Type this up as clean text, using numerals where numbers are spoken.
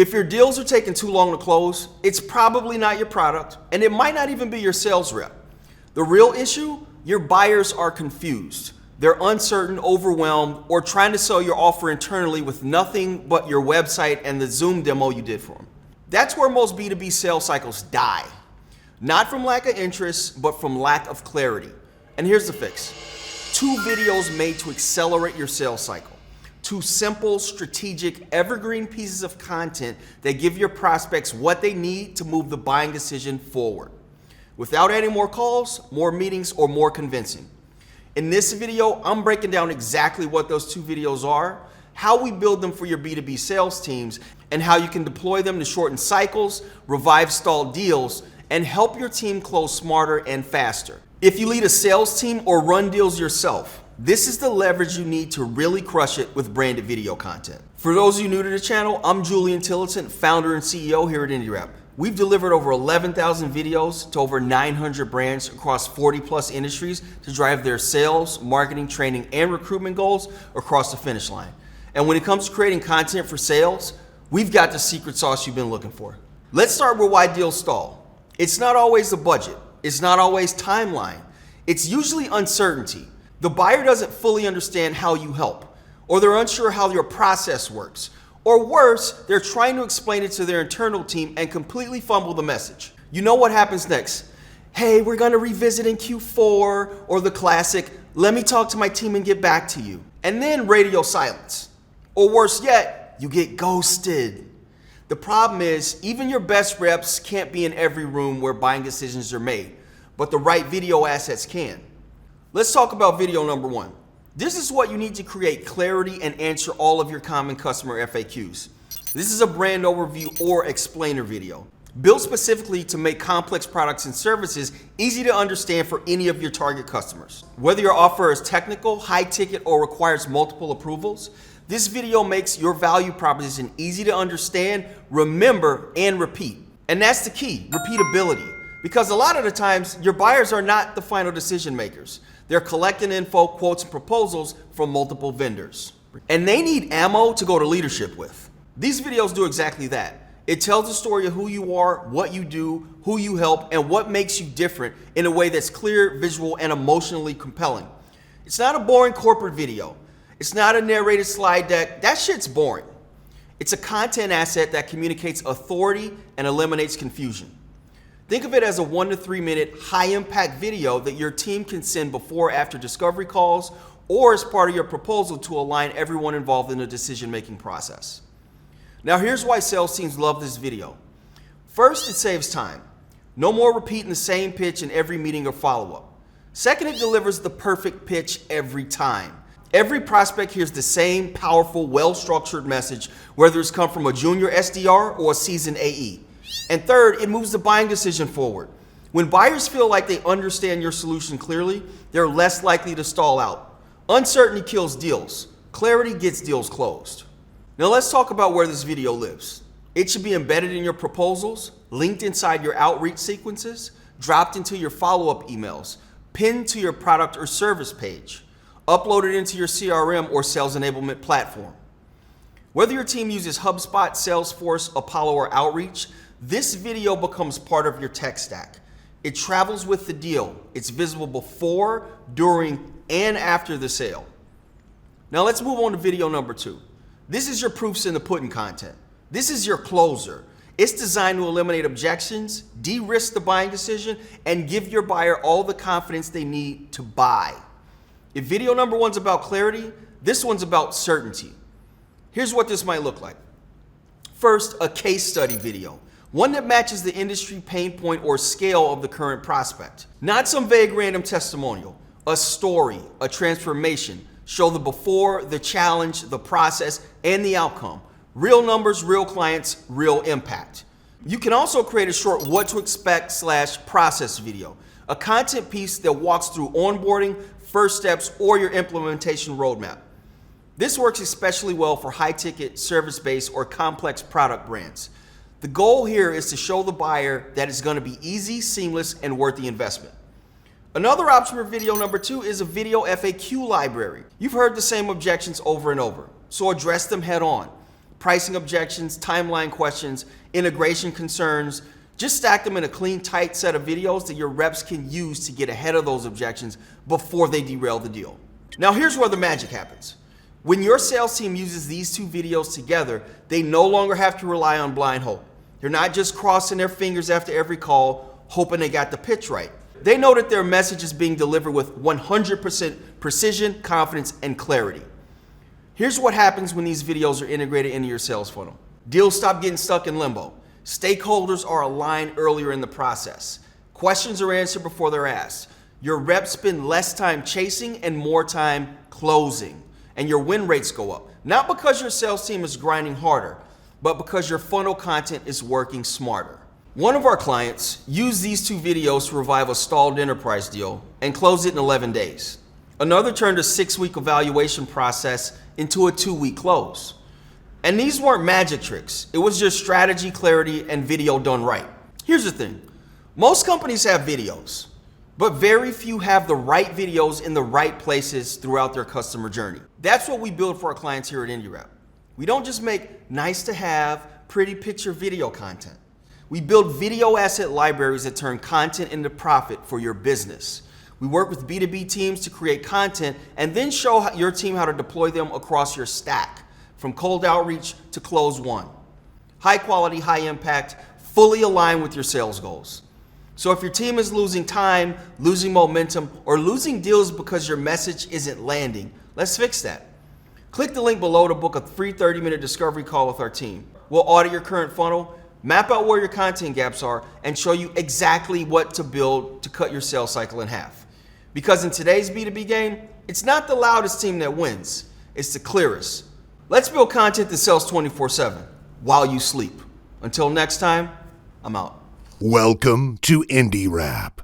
If your deals are taking too long to close, it's probably not your product, and it might not even be your sales rep. The real issue, your buyers are confused. They're uncertain, overwhelmed, or trying to sell your offer internally with nothing but your website and the Zoom demo you did for them. That's where most B2B sales cycles die. Not from lack of interest, but from lack of clarity. And here's the fix. 2 videos made to accelerate your sales cycle. 2 simple, strategic, evergreen pieces of content that give your prospects what they need to move the buying decision forward, without adding more calls, more meetings, or more convincing. In this video, I'm breaking down exactly what those 2 videos are, how we build them for your B2B sales teams, and how you can deploy them to shorten cycles, revive stalled deals, and help your team close smarter and faster. If you lead a sales team or run deals yourself, this is the leverage you need to really crush it with branded video content. For those of you new to the channel, I'm Julian Tillotson, founder and CEO here at INDIRAP. We've delivered over 11,000 videos to over 900 brands across 40 plus industries to drive their sales, marketing, training, and recruitment goals across the finish line. And when it comes to creating content for sales, we've got the secret sauce you've been looking for. Let's start with why deals stall. It's not always the budget. It's not always timeline. It's usually uncertainty. The buyer doesn't fully understand how you help, or they're unsure how your process works. Or worse, they're trying to explain it to their internal team and completely fumble the message. You know what happens next? Hey, we're gonna revisit in Q4, or the classic, let me talk to my team and get back to you. And then radio silence. Or worse yet, you get ghosted. The problem is, even your best reps can't be in every room where buying decisions are made, but the right video assets can. Let's talk about video number 1. This is what you need to create clarity and answer all of your common customer FAQs. This is a brand overview or explainer video, built specifically to make complex products and services easy to understand for any of your target customers. Whether your offer is technical, high ticket, or requires multiple approvals, this video makes your value proposition easy to understand, remember, and repeat. And that's the key, repeatability. Because a lot of the times, your buyers are not the final decision makers. They're collecting info, quotes, and proposals from multiple vendors. And they need ammo to go to leadership with. These videos do exactly that. It tells the story of who you are, what you do, who you help, and what makes you different in a way that's clear, visual, and emotionally compelling. It's not a boring corporate video. It's not a narrated slide deck. That shit's boring. It's a content asset that communicates authority and eliminates confusion. Think of it as a 1 to 3 minute high impact video that your team can send before or after discovery calls, or as part of your proposal to align everyone involved in the decision making process. Now here's why sales teams love this video. First, it saves time. No more repeating the same pitch in every meeting or follow-up. Second, it delivers the perfect pitch every time. Every prospect hears the same powerful, well-structured message, whether it's come from a junior SDR or a seasoned AE. And third, it moves the buying decision forward. When buyers feel like they understand your solution clearly, they're less likely to stall out. Uncertainty kills deals. Clarity gets deals closed. Now let's talk about where this video lives. It should be embedded in your proposals, linked inside your outreach sequences, dropped into your follow-up emails, pinned to your product or service page, uploaded into your CRM or sales enablement platform. Whether your team uses HubSpot, Salesforce, Apollo, or Outreach, this video becomes part of your tech stack. It travels with the deal. It's visible before, during, and after the sale. Now let's move on to video number 2. This is your proofs in the pudding content. This is your closer. It's designed to eliminate objections, de-risk the buying decision, and give your buyer all the confidence they need to buy. If video number 1's about clarity, this one's about certainty. Here's what this might look like. First, a case study video. One that matches the industry pain point or scale of the current prospect. Not some vague random testimonial. A story, a transformation. Show the before, the challenge, the process, and the outcome. Real numbers, real clients, real impact. You can also create a short what to expect / process video. A content piece that walks through onboarding, first steps, or your implementation roadmap. This works especially well for high-ticket, service-based, or complex product brands. The goal here is to show the buyer that it's going to be easy, seamless, and worth the investment. Another option for video number 2 is a video FAQ library. You've heard the same objections over and over, so address them head on. pricing objections, timeline questions, integration concerns. Just stack them in a clean, tight set of videos that your reps can use to get ahead of those objections before they derail the deal. Now here's where the magic happens. When your sales team uses these two videos together, they no longer have to rely on blind hope. They're not just crossing their fingers after every call, hoping they got the pitch right. They know that their message is being delivered with 100% precision, confidence, and clarity. Here's what happens when these videos are integrated into your sales funnel. Deals stop getting stuck in limbo. Stakeholders are aligned earlier in the process. Questions are answered before they're asked. Your reps spend less time chasing and more time closing. And your win rates go up. Not because your sales team is grinding harder, but because your funnel content is working smarter. One of our clients used these two videos to revive a stalled enterprise deal and closed it in 11 days. Another turned a 6-week evaluation process into a 2-week close. And these weren't magic tricks. It was just strategy, clarity, and video done right. Here's the thing. Most companies have videos, but very few have the right videos in the right places throughout their customer journey. That's what we build for our clients here at INDIRAP. We don't just make nice to have, pretty picture video content. We build video asset libraries that turn content into profit for your business. We work with B2B teams to create content and then show your team how to deploy them across your stack, from cold outreach to close one. High quality, high impact, fully aligned with your sales goals. So if your team is losing time, losing momentum, or losing deals because your message isn't landing, let's fix that. Click the link below to book a free 30-minute discovery call with our team. We'll audit your current funnel, map out where your content gaps are, and show you exactly what to build to cut your sales cycle in half. Because in today's B2B game, it's not the loudest team that wins, it's the clearest. Let's build content that sells 24/7 while you sleep. Until next time, I'm out. Welcome to INDIRAP.